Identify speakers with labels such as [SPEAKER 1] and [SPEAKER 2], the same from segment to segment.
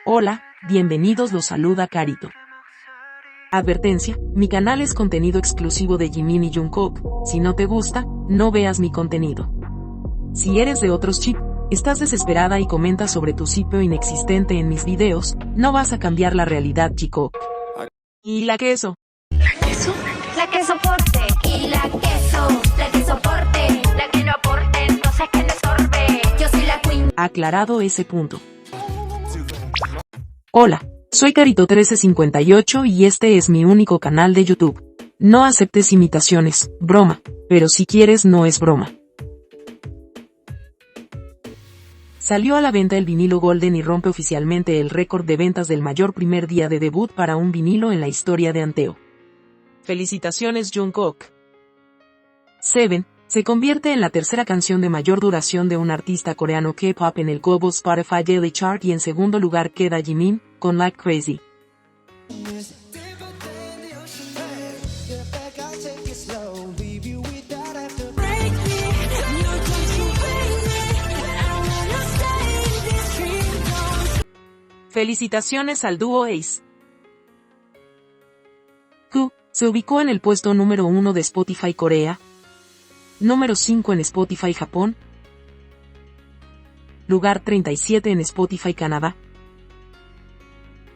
[SPEAKER 1] Hola, bienvenidos, los saluda Carito. Advertencia, mi canal es contenido exclusivo de Jimin y Jungkook, si no te gusta, no veas mi contenido. Si eres de otros chip, estás desesperada y comentas sobre tu sitio inexistente en mis videos, no vas a cambiar la realidad, chico. ¿Y la queso?
[SPEAKER 2] ¿La queso? La que soporte. Y la que soporte. La que no aporte, entonces que le sorbe. Yo soy la queen.
[SPEAKER 1] Aclarado ese punto. Hola, soy Carito1358 y este es mi único canal de YouTube. No aceptes imitaciones, broma, pero si quieres no es broma. Salió a la venta el vinilo Golden y rompe oficialmente el récord de ventas del mayor primer día de debut para un vinilo en la historia de Anteo. Felicitaciones, Jungkook. Seven se convierte en la tercera canción de mayor duración de un artista coreano K-pop en el Global Spotify Daily Chart, y en segundo lugar queda Jimin, con Like Crazy. Felicitaciones al dúo Ace. Q se ubicó en el puesto número 1 de Spotify Corea, número 5 en Spotify Japón, lugar 37 en Spotify Canadá,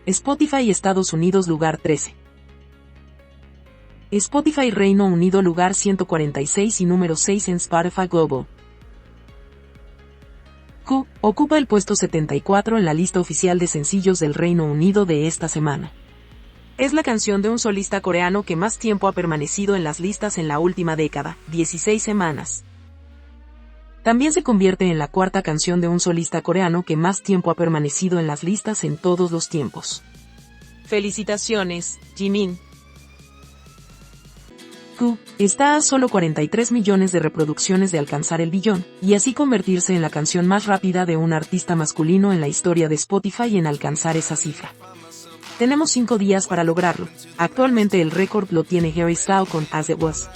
[SPEAKER 1] Spotify Estados Unidos lugar 13, Spotify Reino Unido lugar 146 y número 6 en Spotify Global. Q ocupa el puesto 74 en la lista oficial de sencillos del Reino Unido de esta semana. Es la canción de un solista coreano que más tiempo ha permanecido en las listas en la última década, 16 semanas. También se convierte en la cuarta canción de un solista coreano que más tiempo ha permanecido en las listas en todos los tiempos. Felicitaciones, Jimin. Q está a solo 43 millones de reproducciones de alcanzar el billón, y así convertirse en la canción más rápida de un artista masculino en la historia de Spotify en alcanzar esa cifra. Tenemos 5 días para lograrlo. Actualmente el récord lo tiene Harry Styles con As It Was.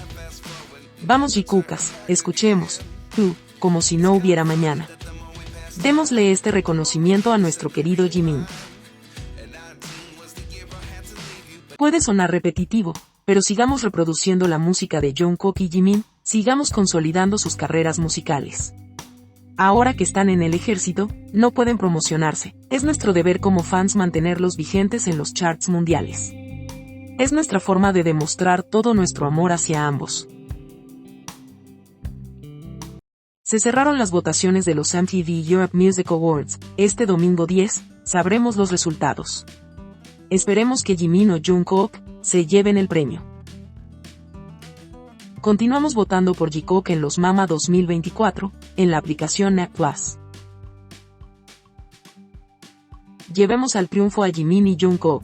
[SPEAKER 1] Vamos, Jikukas, escuchemos Q como si no hubiera mañana. Démosle este reconocimiento a nuestro querido Jimin. Puede sonar repetitivo, pero sigamos reproduciendo la música de Jungkook y Jimin, sigamos consolidando sus carreras musicales. Ahora que están en el ejército, no pueden promocionarse. Es nuestro deber como fans mantenerlos vigentes en los charts mundiales. Es nuestra forma de demostrar todo nuestro amor hacia ambos. Se cerraron las votaciones de los MTV Europe Music Awards. Este domingo 10, sabremos los resultados. Esperemos que Jimin o Jungkook se lleven el premio. Continuamos votando por Jikook en los Mama 2024, en la aplicación NAP Plus. Llevemos al triunfo a Jimin y Jungkook.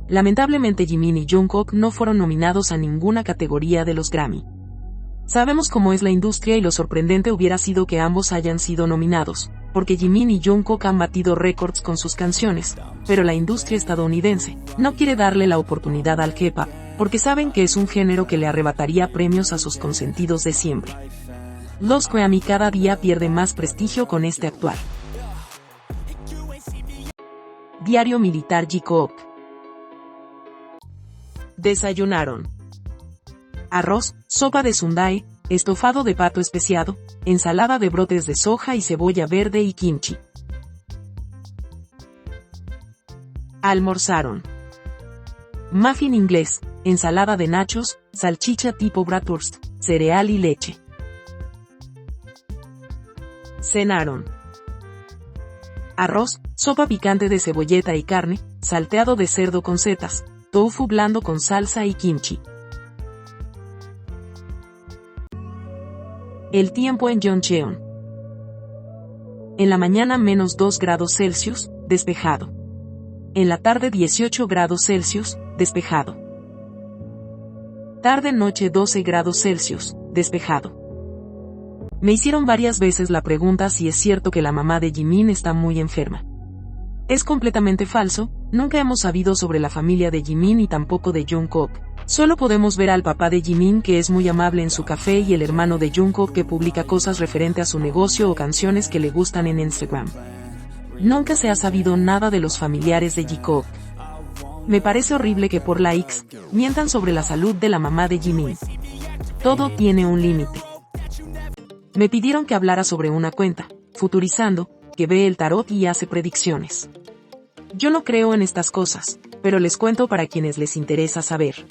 [SPEAKER 1] Lamentablemente Jimin y Jungkook no fueron nominados a ninguna categoría de los Grammy. Sabemos cómo es la industria y lo sorprendente hubiera sido que ambos hayan sido nominados, porque Jimin y Jungkook han batido récords con sus canciones, pero la industria estadounidense no quiere darle la oportunidad al K-pop, porque saben que es un género que le arrebataría premios a sus consentidos de siempre. Los Grammy cada día pierde más prestigio con este actual. Diario Militar Jikook. Desayunaron arroz, sopa de sundae, estofado de pato especiado, ensalada de brotes de soja y cebolla verde y kimchi. Almorzaron muffin inglés, ensalada de nachos, salchicha tipo bratwurst, cereal y leche. Cenaron arroz, sopa picante de cebolleta y carne, salteado de cerdo con setas, tofu blando con salsa y kimchi. El tiempo en Jeoncheon. En la mañana -2 grados Celsius, despejado. En la tarde 18 grados Celsius, despejado. Tarde-noche 12 grados Celsius, despejado. Me hicieron varias veces la pregunta si es cierto que la mamá de Jimin está muy enferma. Es completamente falso, nunca hemos sabido sobre la familia de Jimin y tampoco de Jungkook, Solo podemos ver al papá de Jimin, que es muy amable en su café, y el hermano de Jungkook, que publica cosas referente a su negocio o canciones que le gustan en Instagram. Nunca se ha sabido nada de los familiares de Jikook. Me parece horrible que por likes mientan sobre la salud de la mamá de Jimin. Todo tiene un límite. Me pidieron que hablara sobre una cuenta, Futurizando, que ve el tarot y hace predicciones. Yo no creo en estas cosas, pero les cuento para quienes les interesa saber.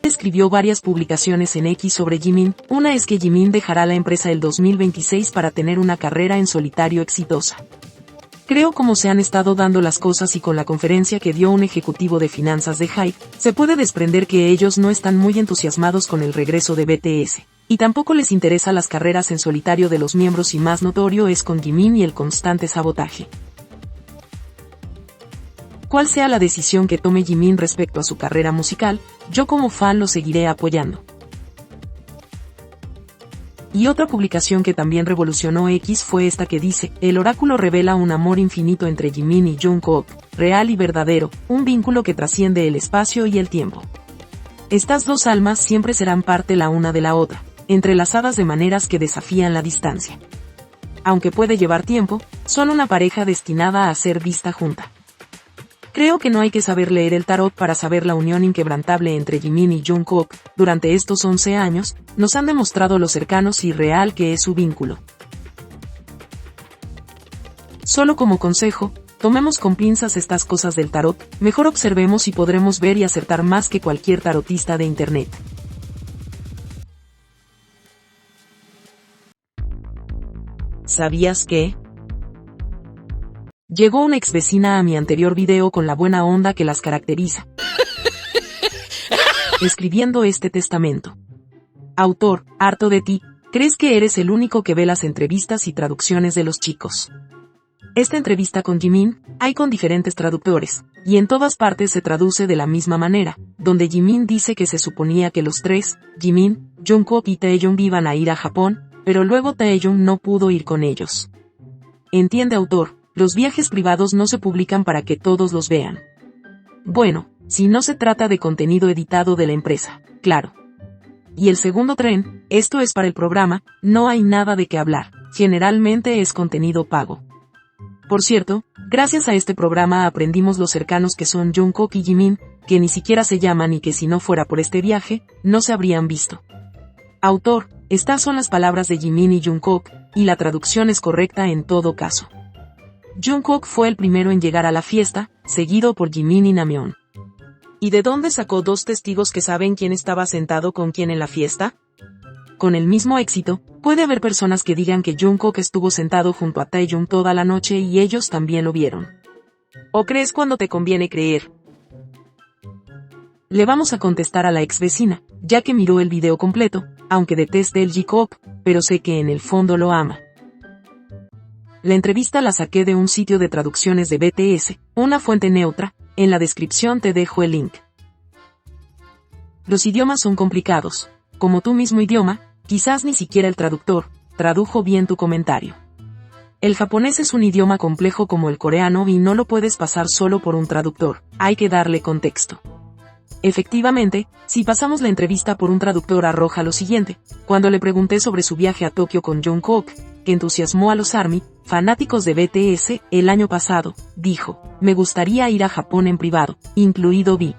[SPEAKER 1] Escribió varias publicaciones en X sobre Jimin. Una es que Jimin dejará la empresa el 2026 para tener una carrera en solitario exitosa. Creo como se han estado dando las cosas y con la conferencia que dio un ejecutivo de finanzas de HYBE, se puede desprender que ellos no están muy entusiasmados con el regreso de BTS, y tampoco les interesa las carreras en solitario de los miembros, y más notorio es con Jimin y el constante sabotaje. Cual sea la decisión que tome Jimin respecto a su carrera musical, yo como fan lo seguiré apoyando. Y otra publicación que también revolucionó X fue esta que dice: el oráculo revela un amor infinito entre Jimin y Jungkook, real y verdadero, un vínculo que trasciende el espacio y el tiempo. Estas dos almas siempre serán parte la una de la otra, entrelazadas de maneras que desafían la distancia. Aunque puede llevar tiempo, son una pareja destinada a ser vista junta. Creo que no hay que saber leer el tarot para saber la unión inquebrantable entre Jimin y Jungkook. Durante estos 11 años, nos han demostrado lo cercanos y real que es su vínculo. Solo como consejo, tomemos con pinzas estas cosas del tarot, mejor observemos y podremos ver y acertar más que cualquier tarotista de internet. ¿Sabías que? Llegó una ex vecina a mi anterior video con la buena onda que las caracteriza, escribiendo este testamento. Autor, harto de ti, crees que eres el único que ve las entrevistas y traducciones de los chicos. Esta entrevista con Jimin, hay con diferentes traductores, y en todas partes se traduce de la misma manera, donde Jimin dice que se suponía que los tres, Jimin, Jungkook y Taeyong, iban a ir a Japón, pero luego Taeyong no pudo ir con ellos. Entiende, autor, los viajes privados no se publican para que todos los vean. Bueno, si no se trata de contenido editado de la empresa, claro. Y el segundo tren, esto es para el programa, no hay nada de qué hablar, generalmente es contenido pago. Por cierto, gracias a este programa aprendimos lo cercanos que son Jungkook y Jimin, que ni siquiera se llaman y que si no fuera por este viaje, no se habrían visto. Autor, estas son las palabras de Jimin y Jungkook, y la traducción es correcta en todo caso. Jungkook fue el primero en llegar a la fiesta, seguido por Jimin y Namjoon. ¿Y de dónde sacó dos testigos que saben quién estaba sentado con quién en la fiesta? Con el mismo éxito, puede haber personas que digan que Jungkook estuvo sentado junto a Taeyong toda la noche y ellos también lo vieron. ¿O crees cuando te conviene creer? Le vamos a contestar a la ex vecina, ya que miró el video completo, aunque deteste el J-Pop, pero sé que en el fondo lo ama. La entrevista la saqué de un sitio de traducciones de BTS, una fuente neutra, en la descripción te dejo el link. Los idiomas son complicados, como tu mismo idioma, quizás ni siquiera el traductor tradujo bien tu comentario. El japonés es un idioma complejo como el coreano y no lo puedes pasar solo por un traductor, hay que darle contexto. Efectivamente, si pasamos la entrevista por un traductor arroja lo siguiente: cuando le pregunté sobre su viaje a Tokio con Jungkook, que entusiasmó a los ARMY, fanáticos de BTS, el año pasado, dijo, me gustaría ir a Japón en privado, incluido V.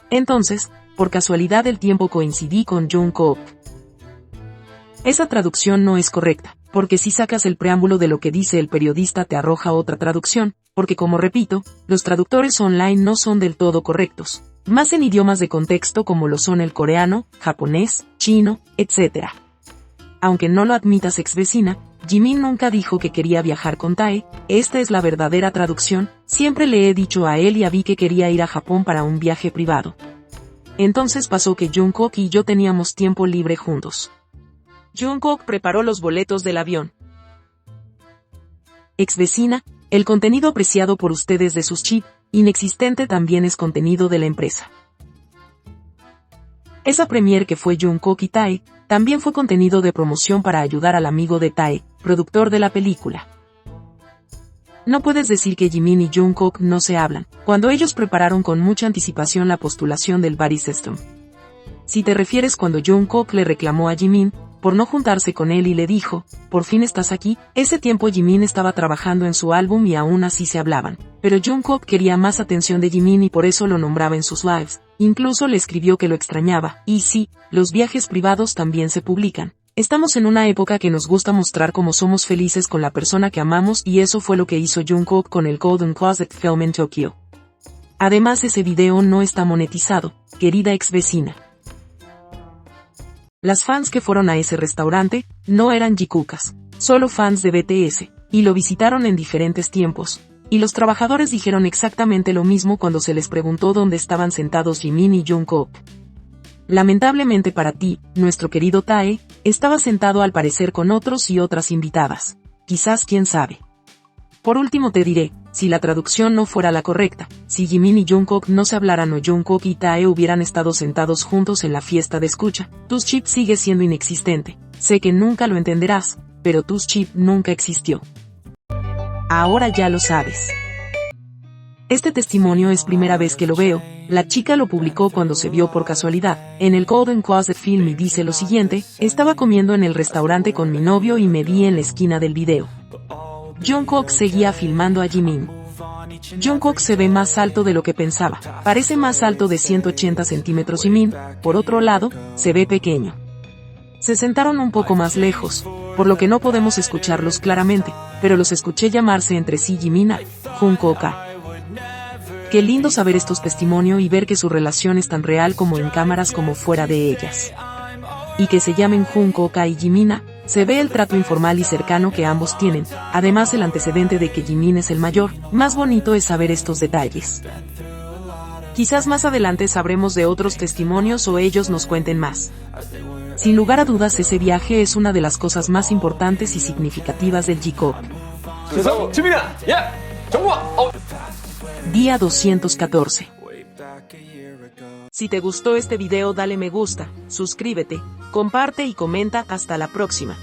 [SPEAKER 1] Entonces, por casualidad del tiempo coincidí con Jungkook. Esa traducción no es correcta, porque si sacas el preámbulo de lo que dice el periodista te arroja otra traducción, porque como repito, los traductores online no son del todo correctos, más en idiomas de contexto como lo son el coreano, japonés, chino, etc. Aunque no lo admitas, ex vecina, Jimin nunca dijo que quería viajar con Tae, esta es la verdadera traducción, siempre le he dicho a él y a Vi que quería ir a Japón para un viaje privado. Entonces pasó que Jungkook y yo teníamos tiempo libre juntos. Jungkook preparó los boletos del avión. Ex vecina, el contenido apreciado por ustedes de sus chips, inexistente también es contenido de la empresa. Esa premier que fue Jungkook y Tae, también fue contenido de promoción para ayudar al amigo de Tae, productor de la película. No puedes decir que Jimin y Jungkook no se hablan, cuando ellos prepararon con mucha anticipación la postulación del Buddy System. Si te refieres cuando Jungkook le reclamó a Jimin por no juntarse con él y le dijo, por fin estás aquí, ese tiempo Jimin estaba trabajando en su álbum y aún así se hablaban. Pero Jungkook quería más atención de Jimin y por eso lo nombraba en sus lives, incluso le escribió que lo extrañaba, y sí, los viajes privados también se publican. Estamos en una época que nos gusta mostrar cómo somos felices con la persona que amamos y eso fue lo que hizo Jungkook con el Golden Closet Film en Tokio. Además ese video no está monetizado, querida ex vecina. Las fans que fueron a ese restaurante, no eran jikukas, solo fans de BTS, y lo visitaron en diferentes tiempos, y los trabajadores dijeron exactamente lo mismo cuando se les preguntó dónde estaban sentados Jimin y Jungkook. Lamentablemente para ti, nuestro querido Tae, estaba sentado al parecer con otros y otras invitadas. Quizás quién sabe. Por último te diré, si la traducción no fuera la correcta, si Jimin y Jungkook no se hablaran o Jungkook y Tae hubieran estado sentados juntos en la fiesta de escucha, Tus Chip sigue siendo inexistente. Sé que nunca lo entenderás, pero Tus Chip nunca existió. Ahora ya lo sabes. Este testimonio es primera vez que lo veo, la chica lo publicó cuando se vio por casualidad, en el Golden Closet Film y dice lo siguiente, estaba comiendo en el restaurante con mi novio y me vi en la esquina del video. Jungkook seguía filmando a Jimin. Jungkook se ve más alto de lo que pensaba, parece más alto de 180 centímetros Jimin, por otro lado, se ve pequeño. Se sentaron un poco más lejos, por lo que no podemos escucharlos claramente, pero los escuché llamarse entre sí Jimina, Jungkooka. Qué lindo saber estos testimonios y ver que su relación es tan real como en cámaras como fuera de ellas. Y que se llamen Jungkooka y Jimina, se ve el trato informal y cercano que ambos tienen, además el antecedente de que Jimin es el mayor, más bonito es saber estos detalles. Quizás más adelante sabremos de otros testimonios o ellos nos cuenten más. Sin lugar a dudas ese viaje es una de las cosas más importantes y significativas del J-Pop. Día 214. Si te gustó este video dale me gusta, suscríbete, comparte y comenta. Hasta la próxima.